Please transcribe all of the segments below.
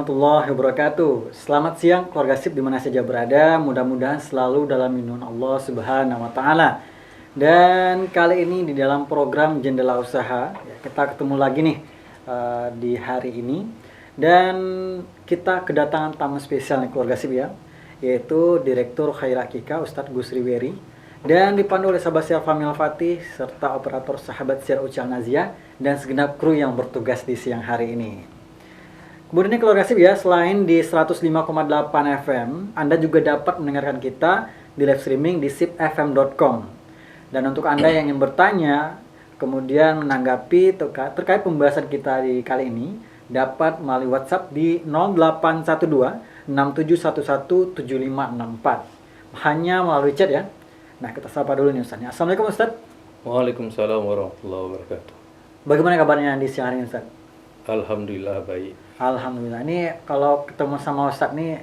warahmatullahi wabarakatuh. Selamat siang keluarga SIP di mana saja berada. Mudah-mudahan selalu dalam lindungan Allah Subhanahu wa taala. Dan kali ini di dalam program Jendela Usaha, kita ketemu lagi nih di hari ini. Dan kita kedatangan tamu spesial nih keluarga SIP ya, yaitu Direktur Khaira Akikah Ustadz Gusri Weri. Dan dipandu oleh sahabat Syar Famil Fatih serta operator sahabat Syar Ucal Nazia dan segenap kru yang bertugas di siang hari ini. Kemudian keluarga SIP ya, selain di 105,8 FM, Anda juga dapat mendengarkan kita di live streaming di sipfm.com. Dan untuk Anda yang ingin bertanya, kemudian menanggapi terkait pembahasan kita di kali ini, dapat melalui WhatsApp di 0812 67117564. Hanya melalui chat ya. Nah, kita sapa dulu nih Ustaz. Assalamualaikum Ustaz. Waalaikumsalam warahmatullahi wabarakatuh. Bagaimana kabarnya di siang hari ini Ustaz? Alhamdulillah baik. Alhamdulillah. Ini kalau ketemu sama Ustadz nih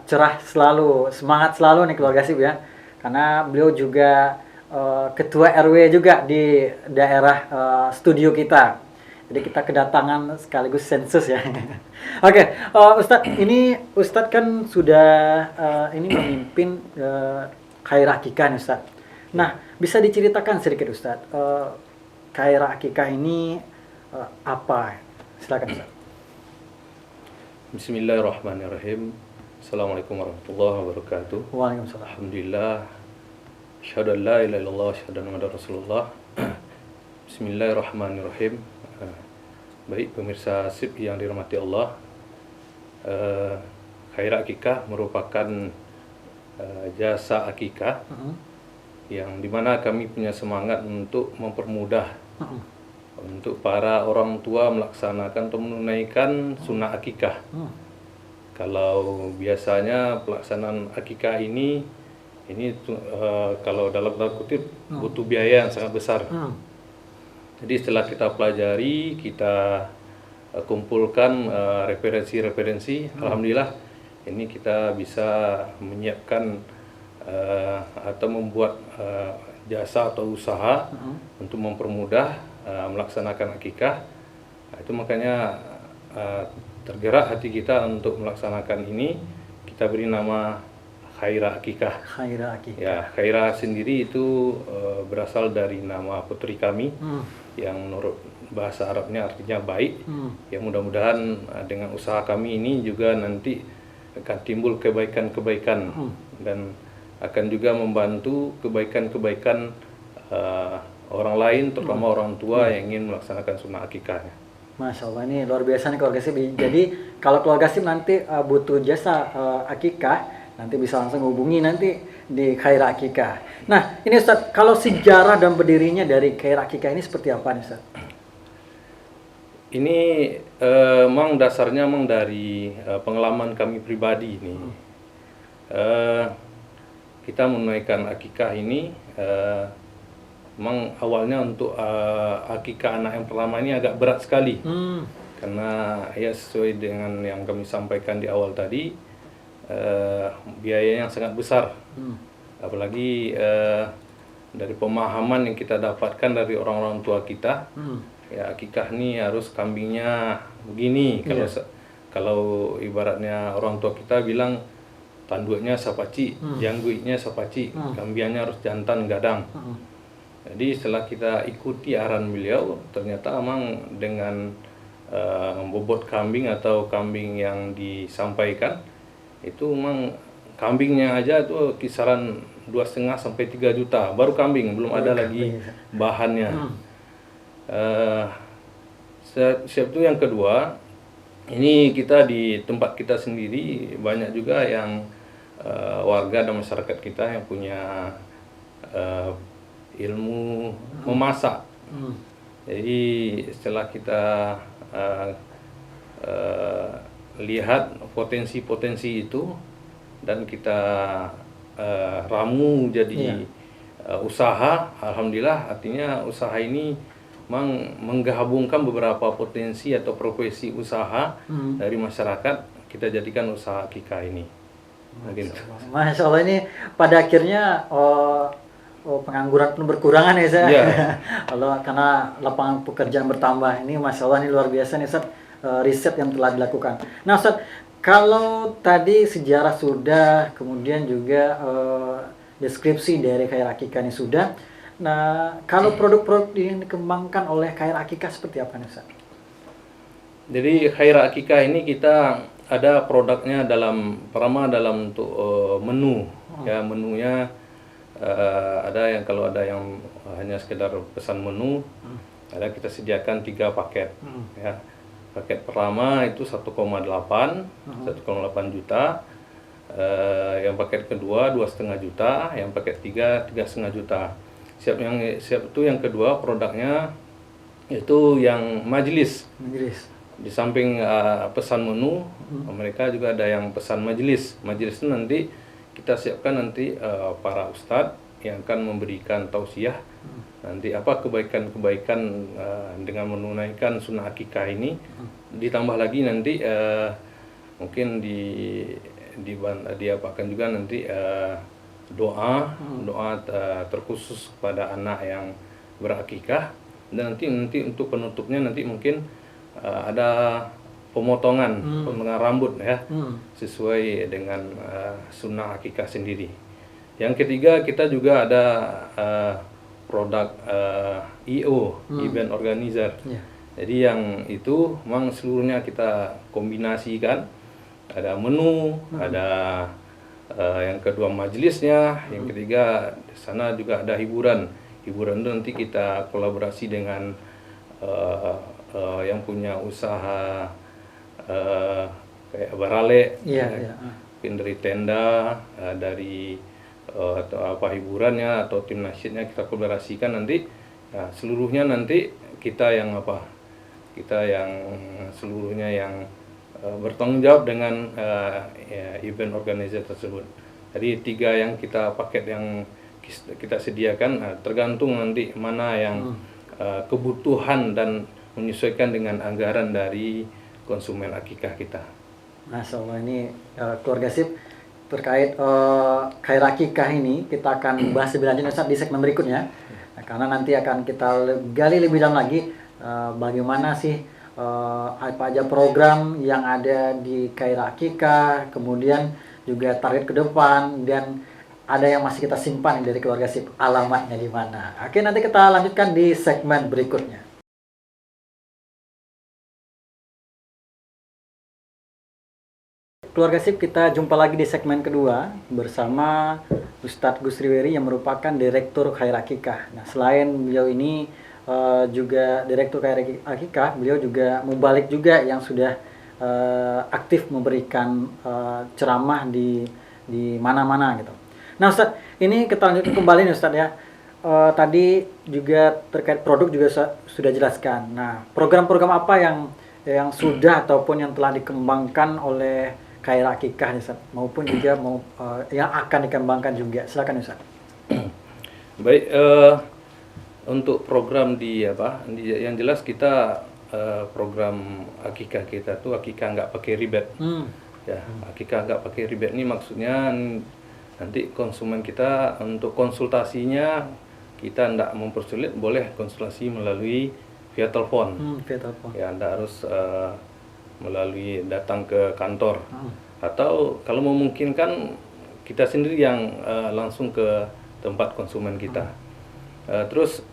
cerah selalu, semangat selalu nih keluarga SIP ya. Karena beliau juga ketua RW juga di daerah studio kita. Jadi kita kedatangan sekaligus sensus ya. Oke, Ustadz, ini Ustadz kan sudah ini memimpin Khaira Akikah nih Ustadz. Nah, bisa diceritakan sedikit Ustadz, Khaira Akikah ini apa? Silakan Ustadz. Bismillahirrahmanirrahim. Assalamualaikum warahmatullahi wabarakatuh. Waalaikumsalam. Alhamdulillah. Asyhadu an la ilaha illallah wa asyhadu anna Muhammadar Rasulullah. Bismillahirrahmanirrahim. Baik pemirsa SIP yang dirahmati Allah. Khaira Akikah merupakan jasa akikah yang dimana kami punya semangat untuk mempermudah untuk para orang tua melaksanakan atau menunaikan sunnah akikah. Kalau biasanya pelaksanaan akikah ini kalau dalam tanda kutip butuh biaya yang sangat besar. Jadi setelah kita pelajari, kita kumpulkan referensi-referensi, alhamdulillah ini kita bisa menyiapkan atau membuat jasa atau usaha untuk mempermudah melaksanakan akikah. Itu makanya tergerak hati kita untuk melaksanakan ini. Kita beri nama Khaira Akikah. Khaira Akikah. Ya, Khaira sendiri itu berasal dari nama putri kami yang menurut bahasa Arabnya artinya baik. Ya, mudah-mudahan dengan usaha kami ini juga nanti akan timbul kebaikan-kebaikan dan akan juga membantu kebaikan-kebaikan orang lain, terutama orang tua yang ingin melaksanakan sunnah akikahnya. Masya Allah, ini luar biasa nih keluarga SIP. Jadi kalau keluarga SIP nanti butuh jasa akikah, nanti bisa langsung hubungi nanti di Khaira Akikah. Nah ini Ustaz, kalau sejarah dan berdirinya dari Khaira Akikah ini seperti apa nih Ustaz? Ini memang dasarnya dari pengalaman kami pribadi ini. Kita menunaikan akikah ini memang awalnya untuk akikah anak yang pertama ini agak berat sekali. Karena ya sesuai dengan yang kami sampaikan di awal tadi, biayanya sangat besar. Apalagi dari pemahaman yang kita dapatkan dari orang-orang tua kita, ya akikah ini harus kambingnya begini. Kalau ibaratnya orang tua kita bilang tanduknya sapaci, jangguiknya sapaci, kambingnya harus jantan gadang. Jadi setelah kita ikuti arahan beliau, ternyata memang dengan bobot kambing atau kambing yang disampaikan itu memang kambingnya aja itu kisaran 2,5 sampai 3 juta baru kambing, belum ada lagi bahannya. Siap itu yang kedua, ini kita di tempat kita sendiri banyak juga yang warga dan masyarakat kita yang punya ilmu memasak. Jadi setelah kita lihat potensi-potensi itu dan kita ramu jadi usaha, alhamdulillah artinya usaha ini memang menggabungkan beberapa potensi atau profesi usaha dari masyarakat, kita jadikan usaha akikah ini. Masya Allah, ini pada akhirnya pengangguran pun berkurangan ya Ustaz. Kalau karena lapangan pekerjaan bertambah, ini Masya Allah ini luar biasa nih Ustaz. riset yang telah dilakukan. Nah, Ustaz, kalau tadi sejarah sudah, kemudian juga deskripsi dari Khair Akikah ini sudah. Nah, kalau produk-produk yang dikembangkan oleh Khair Akikah seperti apa nih, Ustaz? Jadi Khair Akikah ini kita ada produknya pertama dalam untuk menu, ya menunya ada yang kalau ada yang hanya sekedar pesan menu, ada kita sediakan 3 paket, ya. Paket pertama itu 1,8 juta. Yang paket kedua 2,5 juta, yang paket 3 3,5 juta. Siap itu yang kedua produknya itu yang majelis. Di samping pesan menu, mereka juga ada yang pesan majelis. Majelis itu nanti kita siapkan nanti para ustadz yang akan memberikan tausiah nanti apa kebaikan-kebaikan dengan menunaikan sunnah akikah ini. Ditambah lagi nanti mungkin diapakan juga nanti doa terkhusus kepada anak yang berakikah, dan nanti untuk penutupnya nanti mungkin ada pemotongan rambut ya, sesuai dengan sunnah akikah sendiri. Yang ketiga kita juga ada produk IO, event organizer. Jadi yang itu memang seluruhnya kita kombinasikan, ada menu, ada yang kedua majelisnya, yang ketiga di sana juga ada hiburan. Hiburan itu nanti kita kolaborasi dengan yang punya usaha kayak barale, mungkin dari tenda, dari atau apa hiburannya atau tim nasyidnya kita kolaborasikan nanti. Seluruhnya nanti kita yang seluruhnya yang bertanggung jawab dengan event organizer tersebut. Jadi 3 yang kita paket yang kita sediakan, tergantung nanti mana yang kebutuhan dan menyesuaikan dengan anggaran dari konsumen akikah kita. Masya Allah, ini keluarga SIP terkait Khair Akikah ini kita akan bahas lebih lanjut Ustaz di segmen berikutnya. Nah, karena nanti akan kita gali lebih dalam lagi bagaimana sih apa aja program yang ada di Khair Akikah, kemudian juga target ke depan, dan ada yang masih kita simpan dari keluarga SIP, alamatnya di mana. Oke, nanti kita lanjutkan di segmen berikutnya. Keluarga SIP, kita jumpa lagi di segmen kedua bersama Ustadz Gusri Weri yang merupakan Direktur Khair Akikah. Nah, selain beliau ini juga Direktur Khair Akikah, beliau juga mubalik juga yang sudah aktif memberikan ceramah di mana-mana gitu. Nah, Ustadz, ini kita lanjutkan kembali nih Ustadz ya. Tadi juga terkait produk juga sudah jelaskan. Nah, program-program apa yang sudah ataupun yang telah dikembangkan oleh Khair Akikah Ustaz, maupun juga yang akan dikembangkan juga. Silakan Ustaz. Baik, untuk program yang jelas kita program akikah kita tuh akikah nggak pakai ribet. Ya, akikah nggak pakai ribet ini maksudnya nanti konsumen kita untuk konsultasinya kita nggak mempersulit, boleh konsultasi melalui via telepon. Via telepon. Ya, Anda harus melalui datang ke kantor, atau kalau memungkinkan kita sendiri yang langsung ke tempat konsumen kita. Terus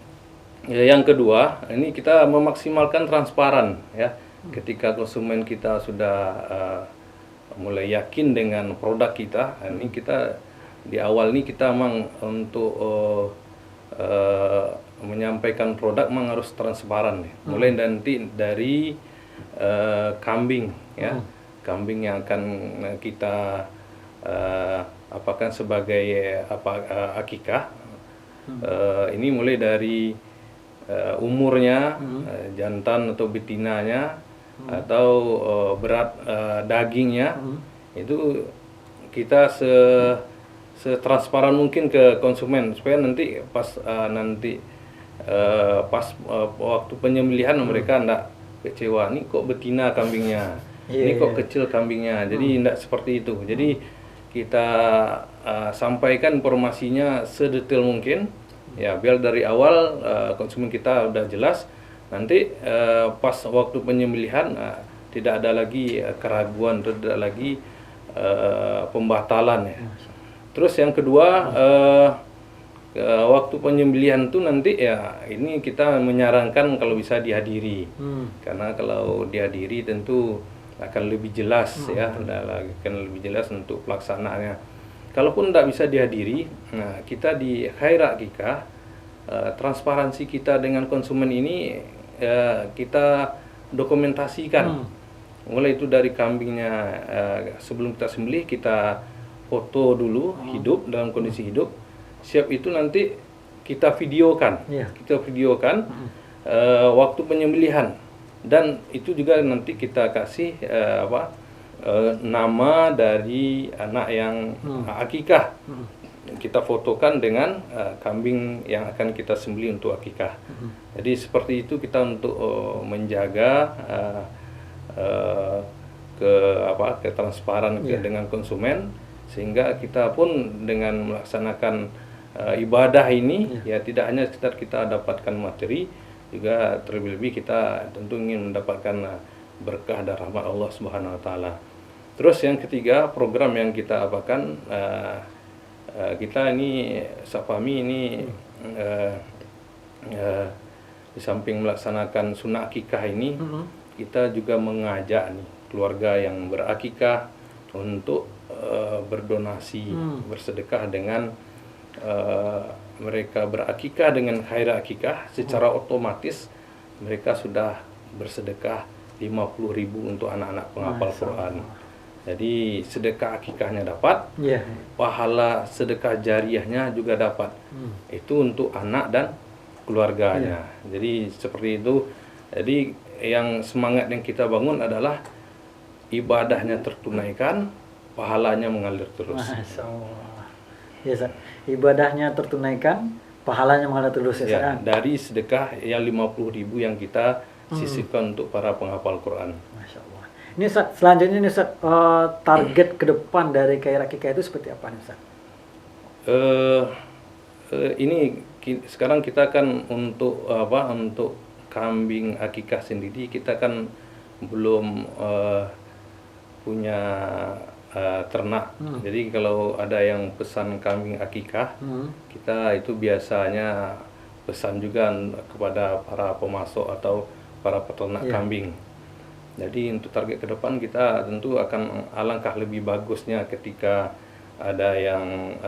yang kedua, ini kita memaksimalkan transparan ya. Ketika konsumen kita sudah mulai yakin dengan produk kita, ini kita di awal ini kita memang untuk menyampaikan produk memang harus transparan ya. Mulai nanti dari kambing ya, kambing yang akan kita apakan sebagai akikah, ini mulai dari umurnya, jantan atau betinanya, atau berat dagingnya, itu kita setransparan mungkin ke konsumen supaya nanti pas waktu penyembelihan mereka enggak kecewa, nih kok betina kambingnya, ini kok kecil kambingnya, jadi tidak seperti itu. Jadi kita sampaikan informasinya sedetail mungkin ya, biar dari awal konsumen kita udah jelas. Nanti pas waktu penyembelihan tidak ada lagi keraguan, tidak ada lagi pembatalan ya. Terus yang kedua, waktu penyembelihan itu nanti ya ini kita menyarankan kalau bisa dihadiri, karena kalau dihadiri tentu akan lebih jelas ya, akan lebih jelas untuk pelaksanaannya. Kalaupun tidak bisa dihadiri, nah kita di Khair Akikah, transparansi kita dengan konsumen ini kita dokumentasikan. Mulai itu dari kambingnya, sebelum kita sembelih kita foto dulu hidup, dalam kondisi hidup. Siap itu nanti kita videokan, waktu penyembelihan, dan itu juga nanti kita kasih nama dari anak yang akikah. Kita fotokan dengan kambing yang akan kita sembelih untuk akikah. Jadi seperti itu kita untuk menjaga ketransparan dengan konsumen, sehingga kita pun dengan melaksanakan ibadah ini ya tidak hanya sekedar kita dapatkan materi, juga terlebih-lebih kita tentu ingin mendapatkan berkah dan rahmat Allah Subhanahu wa taala. Terus yang ketiga, program yang kita apakan, kita ini Sapami ini di samping melaksanakan sunnah akikah ini, kita juga mengajak nih keluarga yang berakikah untuk berdonasi, bersedekah dengan mereka berakikah dengan Khair Akikah. Secara otomatis mereka sudah bersedekah 50.000 untuk anak-anak penghafal Quran. Jadi sedekah akikahnya dapat, pahala sedekah jariahnya juga dapat. Itu untuk anak dan keluarganya. Jadi seperti itu. Jadi yang semangat yang kita bangun adalah ibadahnya tertunaikan, pahalanya mengalir terus. Masya Allah. Ya, ibadahnya tertunaikan, pahalanya mengalir terus ya. Dari sedekah yang 50.000 yang kita sisihkan untuk para penghafal Quran. Masya Allah. Ini Ustaz, selanjutnya ini Ustaz, target ke depan dari Khair Akikah itu seperti apa nih Ustaz? Ini sekarang kita kan untuk kambing akikah sendiri kita kan belum punya ternak. Jadi kalau ada yang pesan kambing akikah, kita itu biasanya pesan juga kepada para pemasok atau para peternak kambing. Jadi untuk target ke depan kita tentu akan alangkah lebih bagusnya ketika ada yang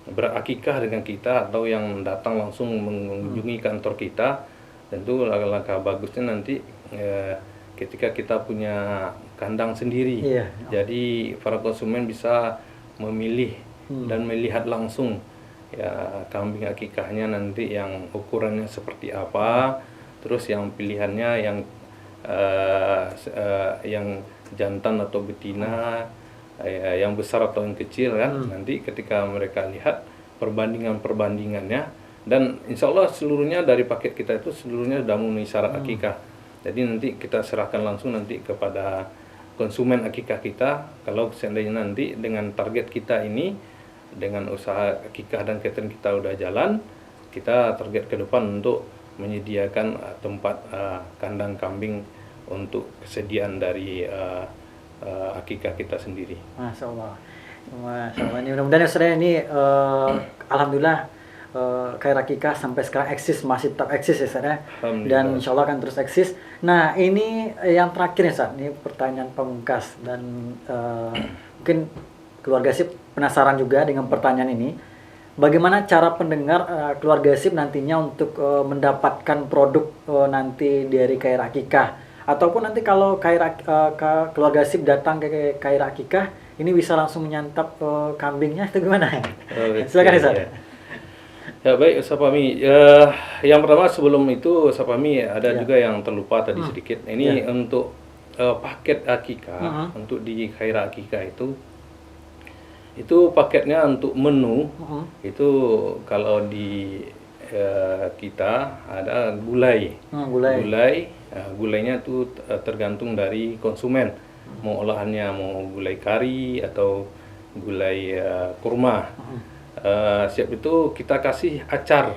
berakikah dengan kita atau yang datang langsung mengunjungi kantor kita. Tentu langkah bagusnya nanti ketika kita punya kandang sendiri, jadi para konsumen bisa memilih dan melihat langsung ya kambing akikahnya nanti yang ukurannya seperti apa, terus yang pilihannya yang jantan atau betina, yang besar atau yang kecil kan. Nanti ketika mereka lihat perbandingannya, dan insya Allah seluruhnya dari paket kita itu seluruhnya sudah memenuhi syarat akikah. Jadi nanti kita serahkan langsung nanti kepada konsumen akikah kita. Kalau seandainya nanti dengan target kita ini, dengan usaha akikah dan catering kita udah jalan, kita target ke depan untuk menyediakan tempat kandang kambing untuk kesediaan dari akikah kita sendiri. Masya Allah. Masya Allah. Ini mudah-mudahan Ustaz ini alhamdulillah Khair Akikah sampai sekarang masih tetap eksis ya Ustaz ya. Dan insya Allah akan terus eksis. Nah ini yang terakhir ya Ustaz, ini pertanyaan pamungkas, dan mungkin keluarga SIP penasaran juga dengan pertanyaan ini. Bagaimana cara pendengar keluarga SIP nantinya untuk mendapatkan produk nanti dari Khair Akikah? Ataupun nanti kalau keluarga SIP datang ke Khair Akikah, ini bisa langsung menyantap kambingnya itu gimana? Silakan Ustaz. Ya baik Sapami, yang pertama sebelum itu Sapami ada juga yang terlupa tadi sedikit. Ini untuk paket akikah, untuk di Khair Akikah itu paketnya untuk menu, itu kalau di kita ada gulai. Gulainya itu tergantung dari konsumen, mau olahannya mau gulai kari atau gulai kurma. Siap itu kita kasih acar,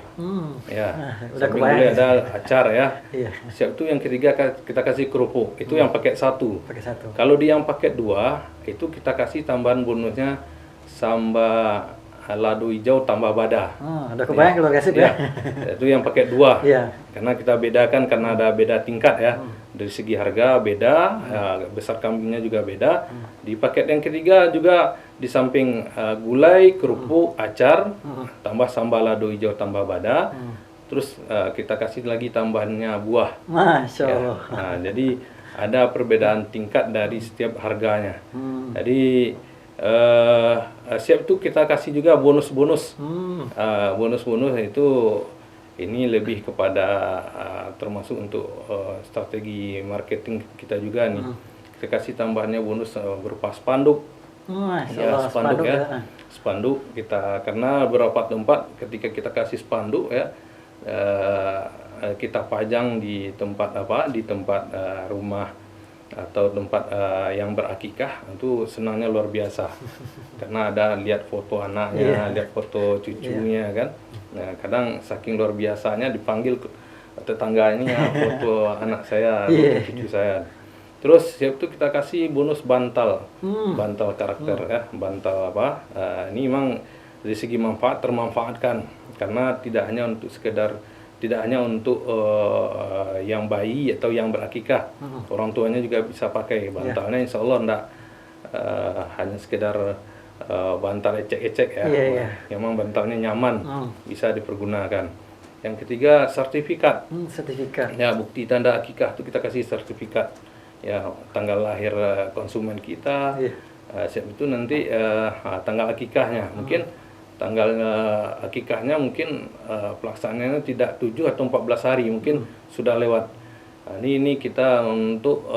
ya. Udah Samping kebayang gulai ya. ada acar ya. Iya, Siap itu yang ketiga kita kasih kerupuk, itu yang paket satu. pakai satu. Kalau di yang paket dua, itu kita kasih tambahan bonusnya sambal lado hijau tambah bada. Udah kebayang keluarga sip ya. Itu yang paket dua. Iya. Karena kita bedakan karena ada beda tingkat ya. Dari segi harga beda, ya, besar kambingnya juga beda. Di paket yang ketiga juga di samping gulai, kerupuk, acar, tambah sambal lado hijau tambah bada. Terus kita kasih lagi tambahannya buah. Masya Ya. Allah. Nah, jadi ada perbedaan tingkat dari setiap harganya. Jadi siap tuh kita kasih juga bonus-bonus. Bonus-bonus itu ini lebih kepada termasuk untuk strategi marketing kita juga nih. Kita kasih tambahannya bonus berupa spanduk. Masya Ya, Allah, spanduk ya. ya. Spanduk kita karena beberapa tempat ketika kita kasih spanduk ya kita pajang di tempat di tempat rumah atau tempat yang berakikah, itu senangnya luar biasa. Karena ada lihat foto anaknya, lihat foto cucunya kan. Nah, kadang saking luar biasanya dipanggil tetangganya foto anak saya, foto cucu saya. Terus siap itu kita kasih bonus bantal, bantal karakter ya, bantal ini memang dari segi manfaat termanfaatkan karena tidak hanya untuk sekedar yang bayi atau yang berakikah, orang tuanya juga bisa pakai bantalnya. Insya Allah enggak hanya sekedar bantal ecek-ecek ya, memang bantalnya nyaman, bisa dipergunakan. Yang ketiga sertifikat. Sertifikat. Ya, bukti tanda akikah itu kita kasih sertifikat. Ya, tanggal lahir konsumen kita. Siap itu nanti tanggal akikahnya. Mungkin tanggal akikahnya mungkin pelaksanaannya tidak 7 atau 14 hari, mungkin sudah lewat. Nah, ini kita untuk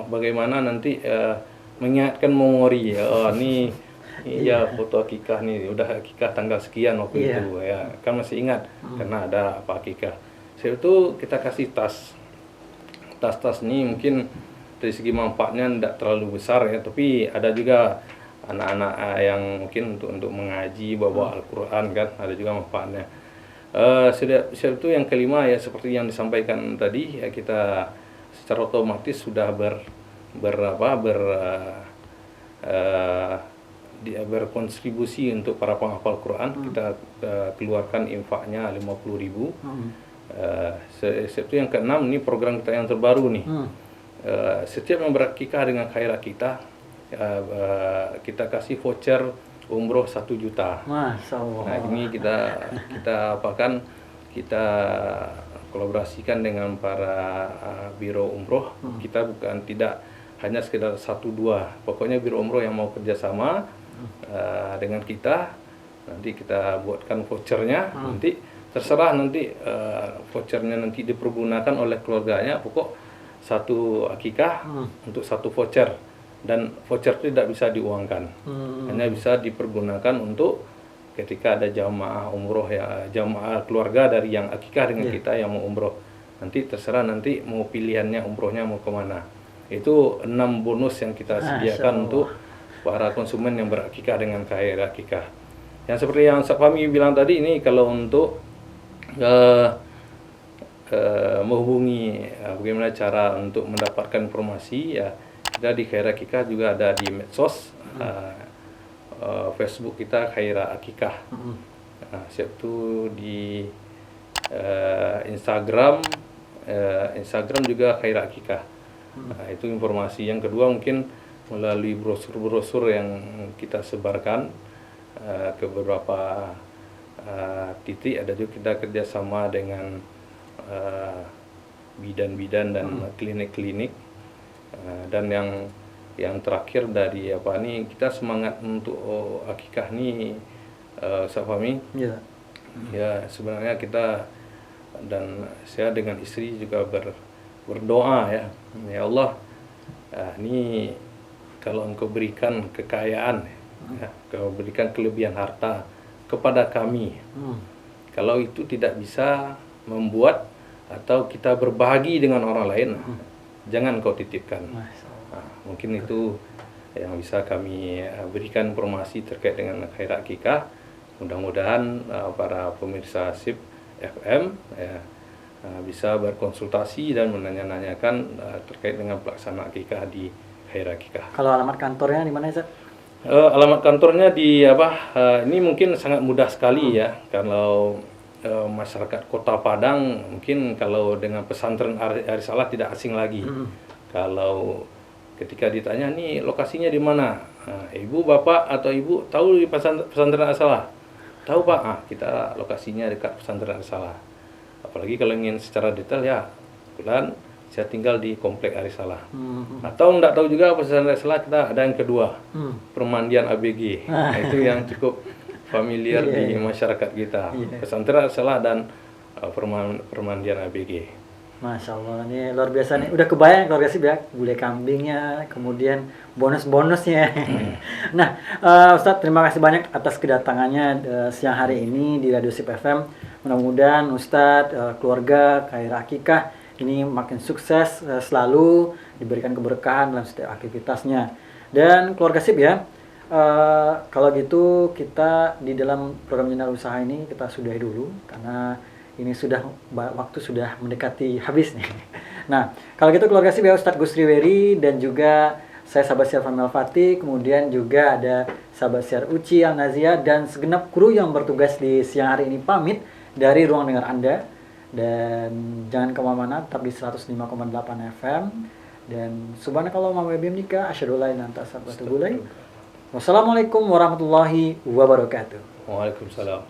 bagaimana nanti mengingatkan memori ya. Ini ya foto akikah nih, udah akikah tanggal sekian waktu itu ya. Kan masih ingat karena ada apa akikah. Siap itu kita kasih tas. Tas-tas ini mungkin dari segi manfaatnya tidak terlalu besar ya, tapi ada juga anak-anak yang mungkin untuk mengaji, bawa Al-Quran kan, ada juga manfaatnya. Sudah itu yang kelima ya, seperti yang disampaikan tadi ya, kita secara otomatis sudah berkontribusi untuk para penghafal Quran. Kita keluarkan infaknya 50.000. Itu yang keenam, ini program kita yang terbaru nih. Setiap yang berakikah dengan khairah kita kasih voucher umroh 1 juta. Masya Allah. Nah, ini kita kita kolaborasikan dengan para biro umroh. Kita bukan tidak hanya sekedar 1-2, pokoknya biro umroh yang mau kerjasama dengan kita, nanti kita buatkan vouchernya. Nanti terserah nanti vouchernya nanti dipergunakan oleh keluarganya, pokok satu akikah untuk satu voucher, dan voucher itu tidak bisa diuangkan, hanya bisa dipergunakan untuk ketika ada jamaah umroh ya, jamaah keluarga dari yang akikah dengan kita yang mau umroh, nanti terserah nanti mau pilihannya umrohnya mau kemana. Itu 6 bonus yang kita sediakan untuk para konsumen yang berakikah dengan khairah akikah. Yang seperti yang Ustaz Fahmi bilang tadi, ini kalau untuk menghubungi bagaimana cara untuk mendapatkan informasi ya, kita di Khairah Akikah juga ada di medsos, Facebook kita Khairah Akikah. Siap itu di Instagram juga Khairah Akikah. Itu informasi. Yang kedua mungkin melalui brosur-brosur yang kita sebarkan ke beberapa titik. Ada juga kita kerjasama dengan bidan-bidan dan klinik-klinik, dan yang terakhir dari kita semangat untuk akikah nih, Safami. Ya, sebenarnya kita dan saya dengan istri juga berdoa ya Allah, ini kalau Engkau berikan kekayaan ya, Engkau berikan kelebihan harta kepada kami, kalau itu tidak bisa membuat atau kita berbagi dengan orang lain, jangan kau titipkan. Mungkin itu yang bisa kami berikan informasi terkait dengan khairah akikah. mudah-mudahan para pemirsa SIP FM ya, bisa berkonsultasi dan menanya-nanyakan terkait dengan pelaksanaan akikah di hari akikah. Kalau alamat kantornya di mana, Ustaz? Alamat kantornya di ini mungkin sangat mudah sekali ya. Kalau masyarakat Kota Padang mungkin kalau dengan pesantren Arisalah tidak asing lagi. Kalau ketika ditanya nih lokasinya di mana, ibu, bapak atau ibu tahu di pesantren Arisalah? Tahu Pak, kita lokasinya dekat pesantren Arisalah. Apalagi kalau ingin secara detail ya, kebetulan saya tinggal di komplek Arisalah. Atau enggak tahu juga pesantren Arisalah, kita ada yang kedua, Permandian ABG. Nah, itu yang cukup familiar di masyarakat kita. Pesantren Arisalah dan Permandian ABG. Masya Allah, ini luar biasa nih. Udah kebayang keluarga SIP ya, gulai kambingnya, kemudian bonus-bonusnya. Nah, Ustadz, terima kasih banyak atas kedatangannya siang hari ini di Radio SIP FM. Mudah-mudahan Ustadz, keluarga, Khair Akikah ini makin sukses selalu, diberikan keberkahan dalam setiap aktivitasnya. Dan keluarga SIP ya, kalau gitu kita di dalam program Jendela Usaha ini kita sudahi dulu karena ini waktu sudah mendekati habis nih. Nah, kalau gitu keluarga SIP ya, Ustadz Gusri Weri dan juga saya sahabat siar Fahmi Al-Fatih, kemudian juga ada sahabat siar Uci Al-Nazia dan segenap kru yang bertugas di siang hari ini pamit dari ruang dengar Anda. Dan jangan kemana-mana, tetap di 105,8 FM. Dan subhanakallah wa bihamdika asyhadu an la ilaha illa anta astaghfiruka wa atubu ilaik. Wassalamualaikum warahmatullahi wabarakatuh. Waalaikumsalam.